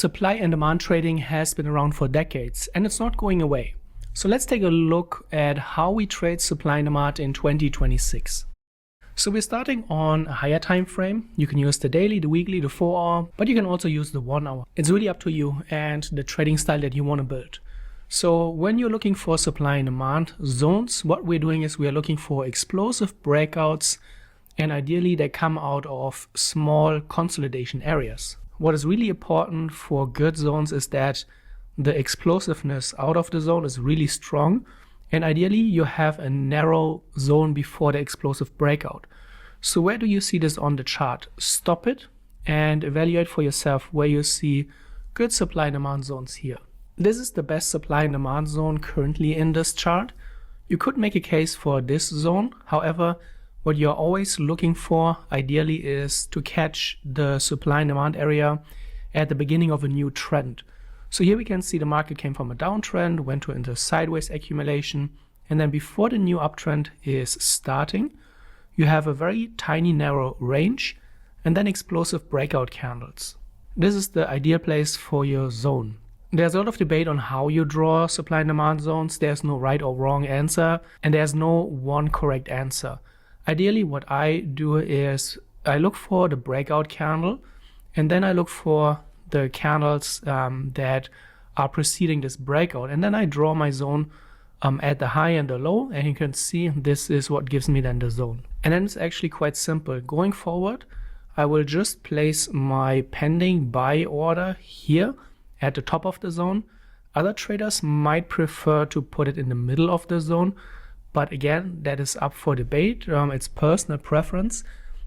Supply and demand trading has been around for decades and it's not going away. So let's take a look at how we trade supply and demand in 2026. So we're starting on a higher time frame. You can use the daily, the weekly, the 4-hour, but you can also use the 1 hour. It's really up to you and the trading style that you want to build. So when you're looking for supply and demand zones, what we're doing is we are looking for explosive breakouts, and ideally they come out of small consolidation areas. What is really important for good zones is that the explosiveness out of the zone is really strong, and ideally you have a narrow zone before the explosive breakout. So where do you see this on the chart? Stop it and evaluate for yourself where you see good supply and demand zones here. This is the best supply and demand zone currently in this chart. You could make a case for this zone. However, what you're always looking for ideally is to catch the supply and demand area at the beginning of a new trend. So here we can see the market came from a downtrend, went into a sideways accumulation, and then before the new uptrend is starting, you have a very tiny narrow range and then explosive breakout candles. This is the ideal place for your zone. There's a lot of debate on how you draw supply and demand zones. There's no right or wrong answer, and there's no one correct answer. Ideally, what I do is I look for the breakout candle, and then I look for the candles that are preceding this breakout, and then I draw my zone at the high and the low, and you can see this is what gives me then the zone. And then it's actually quite simple. Going forward, I will just place my pending buy order here at the top of the zone. Other traders might prefer to put it in the middle of the zone, but again, that is up for debate. It's personal preference,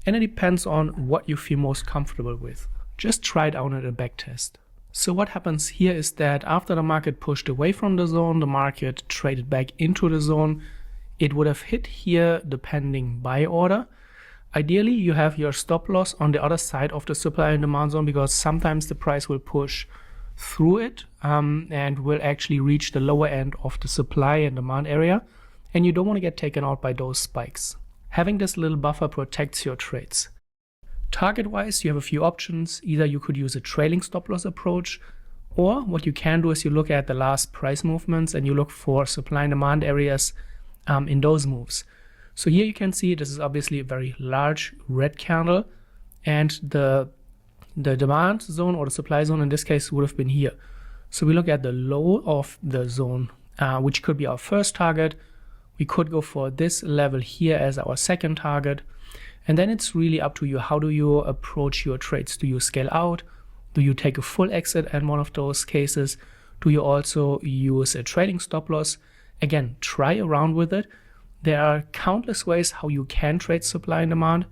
and it depends on what you feel most comfortable with. Just try it out at a back test. So what happens here is that after the market pushed away from the zone, the market traded back into the zone. It would have hit here the pending buy order. Ideally, you have your stop loss on the other side of the supply and demand zone, because sometimes the price will push through it and will actually reach the lower end of the supply and demand area, and you don't want to get taken out by those spikes. Having this little buffer protects your trades. Target wise, you have a few options. Either you could use a trailing stop loss approach, or what you can do is you look at the last price movements and you look for supply and demand areas in those moves. So here you can see this is obviously a very large red candle, and the demand zone or the supply zone in this case would have been here. So we look at the low of the zone, which could be our first target. We could go for this level here as our second target. And then it's really up to you. How do you approach your trades? Do you scale out? Do you take a full exit in one of those cases? Do you also use a trailing stop loss? Again, try around with it. There are countless ways how you can trade supply and demand.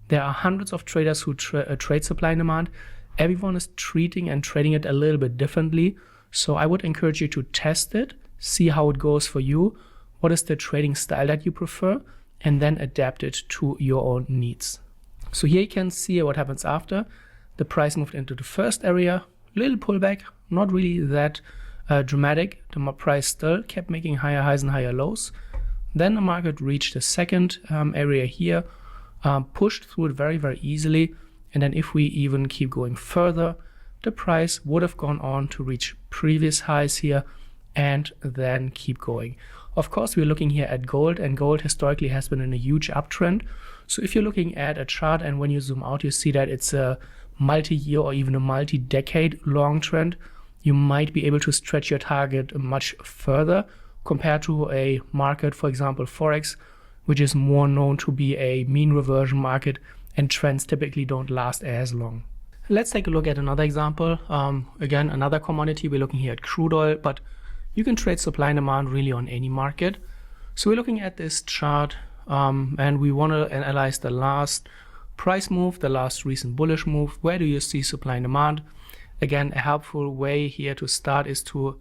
There are hundreds of traders who trade supply and demand. Everyone is treating and trading it a little bit differently. So I would encourage you to test it, see how it goes for you. What is the trading style that you prefer, and then adapt it to your own needs. So here you can see what happens after. The price moved into the first area, little pullback, not really that dramatic. The price still kept making higher highs and higher lows. Then the market reached the second area here, pushed through it very, very easily. And then if we even keep going further, the price would have gone on to reach previous highs here and then keep going. Of course, we're looking here at gold, and gold historically has been in a huge uptrend. So if you're looking at a chart and when you zoom out, you see that it's a multi-year or even a multi-decade long trend, you might be able to stretch your target much further compared to a market, for example, Forex, which is more known to be a mean reversion market, and trends typically don't last as long. Let's take a look at another example. Again, another commodity. We're looking here at crude oil, but you can trade supply and demand really on any market. So we're looking at this chart and we want to analyze the last price move, the last recent bullish move. Where do you see supply and demand? Again, a helpful way here to start is to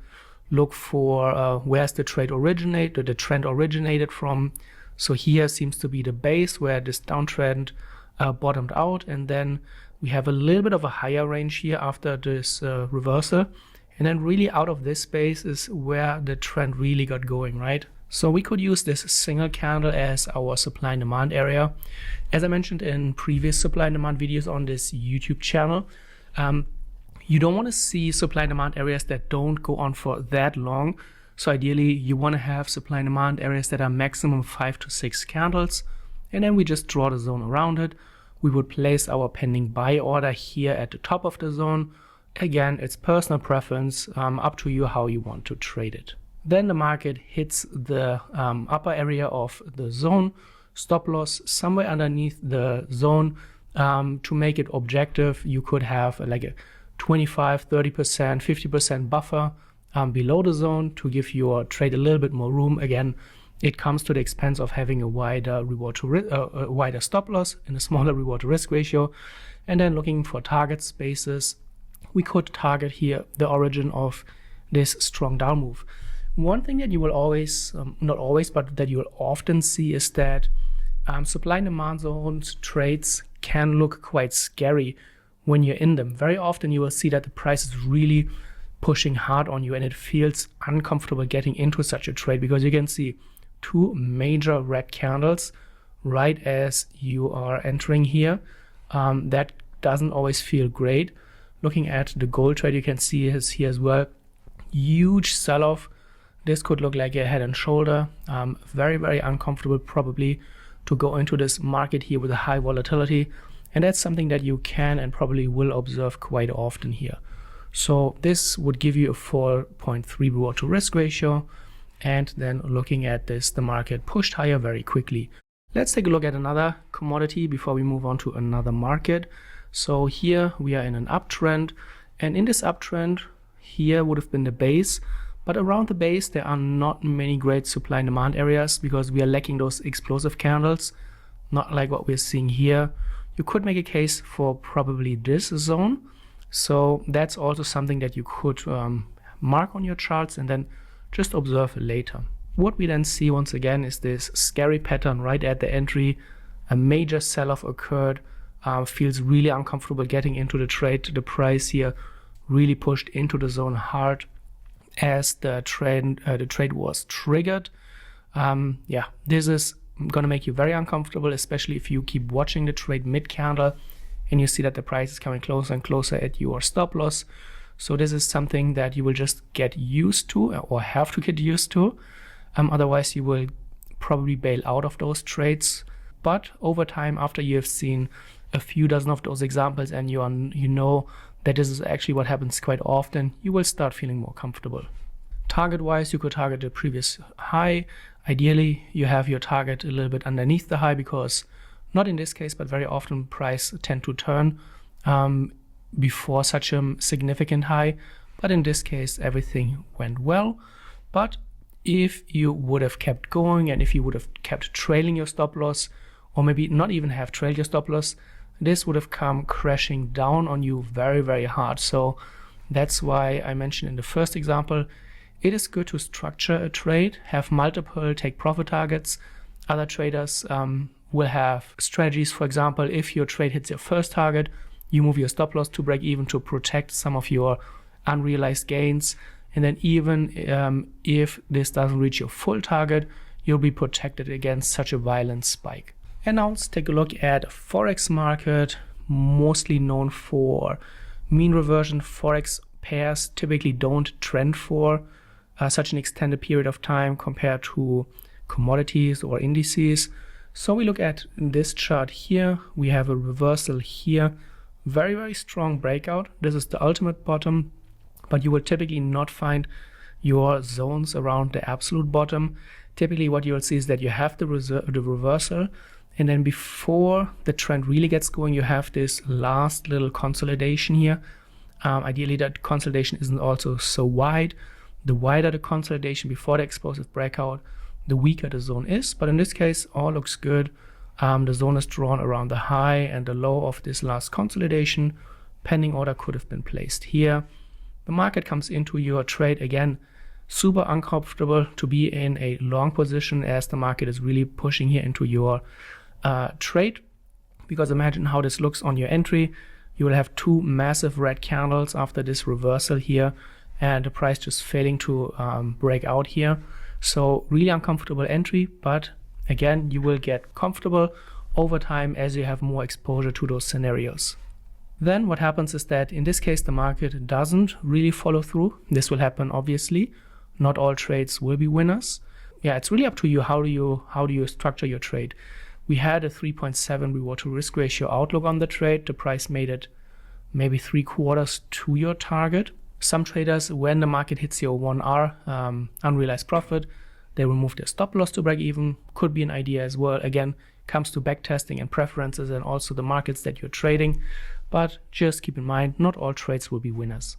look for where's the trend originated from. So here seems to be the base where this downtrend bottomed out, and then we have a little bit of a higher range here after this reversal. And then really out of this space is where the trend really got going, right? So we could use this single candle as our supply and demand area. As I mentioned in previous supply and demand videos on this YouTube channel, You don't want to see supply and demand areas that don't go on for that long. So ideally, you want to have supply and demand areas that are maximum 5 to 6 candles. And then we just draw the zone around it. We would place our pending buy order here at the top of the zone. Again, it's personal preference, up to you how you want to trade it. Then the market hits the upper area of the zone, stop loss somewhere underneath the zone. To make it objective, you could have like a 25, 30%, 50% buffer below the zone to give your trade a little bit more room. Again, it comes to the expense of having a wider wider stop loss and a smaller reward to risk ratio. And then looking for target spaces, we could target here the origin of this strong down move. One thing that you will always, not always, but that you will often see is that supply and demand zones trades can look quite scary when you're in them. Very often you will see that the price is really pushing hard on you and it feels uncomfortable getting into such a trade, because you can see two major red candles right as you are entering here. That doesn't always feel great. Looking at the gold trade, you can see is here as well, huge sell-off. This could look like a head and shoulder. Very, very uncomfortable probably to go into this market here with a high volatility. And that's something that you can and probably will observe quite often here. So this would give you a 4.3 reward to risk ratio. And then looking at this, the market pushed higher very quickly. Let's take a look at another commodity before we move on to another market. So here we are in an uptrend, and in this uptrend here would have been the base, but around the base there are not many great supply and demand areas because we are lacking those explosive candles, not like what we're seeing here. You could make a case for probably this zone, so that's also something that you could mark on your charts and then just observe later. What we then see once again is this scary pattern right at the entry. A major sell-off occurred, feels really uncomfortable getting into the trade. The price here really pushed into the zone hard as the trade was triggered. This is going to make you very uncomfortable, especially if you keep watching the trade mid-candle and you see that the price is coming closer and closer at your stop loss. So this is something that you will just get used to or have to get used to. Otherwise, you will probably bail out of those trades. But over time, after you have seen a few dozen of those examples and you know that this is actually what happens quite often, you will start feeling more comfortable. Target-wise, you could target the previous high. Ideally, you have your target a little bit underneath the high because, not in this case, but very often price tend to turn before such a significant high, but in this case everything went well. But if you would have kept going and if you would have kept trailing your stop loss, or maybe not even have trailed your stop loss, this would have come crashing down on you very, very hard. So that's why I mentioned in the first example, it is good to structure a trade, have multiple take profit targets. Other traders will have strategies. For example, if your trade hits your first target, you move your stop loss to break even to protect some of your unrealized gains. And then even if this doesn't reach your full target, you'll be protected against such a violent spike. And now let's take a look at Forex market, mostly known for mean reversion. Forex pairs typically don't trend for such an extended period of time compared to commodities or indices. So we look at this chart here, we have a reversal here. Very, very strong breakout. This is the ultimate bottom, but you will typically not find your zones around the absolute bottom. Typically what you will see is that you have the reversal, and then before the trend really gets going, you have this last little consolidation here. Ideally that consolidation isn't also so wide. The wider the consolidation before the explosive breakout, the weaker the zone is, but in this case all looks good. The zone is drawn around the high and the low of this last consolidation. Pending order could have been placed here. The market comes into your trade again. Super uncomfortable to be in a long position as the market is really pushing here into your trade. Because imagine how this looks on your entry. You will have two massive red candles after this reversal here and the price just failing to break out here. So really uncomfortable entry, but again, you will get comfortable over time as you have more exposure to those scenarios. Then what happens is that in this case, the market doesn't really follow through. This will happen, obviously. Not all trades will be winners. Yeah, it's really up to you. How do you structure your trade? We had a 3.7 reward to risk ratio outlook on the trade. The price made it maybe 3/4 to your target. Some traders, when the market hits your 1R unrealized profit, they remove their stop loss to break even. Could be an idea as well. Again, comes to backtesting and preferences and also the markets that you're trading. But just keep in mind, not all trades will be winners.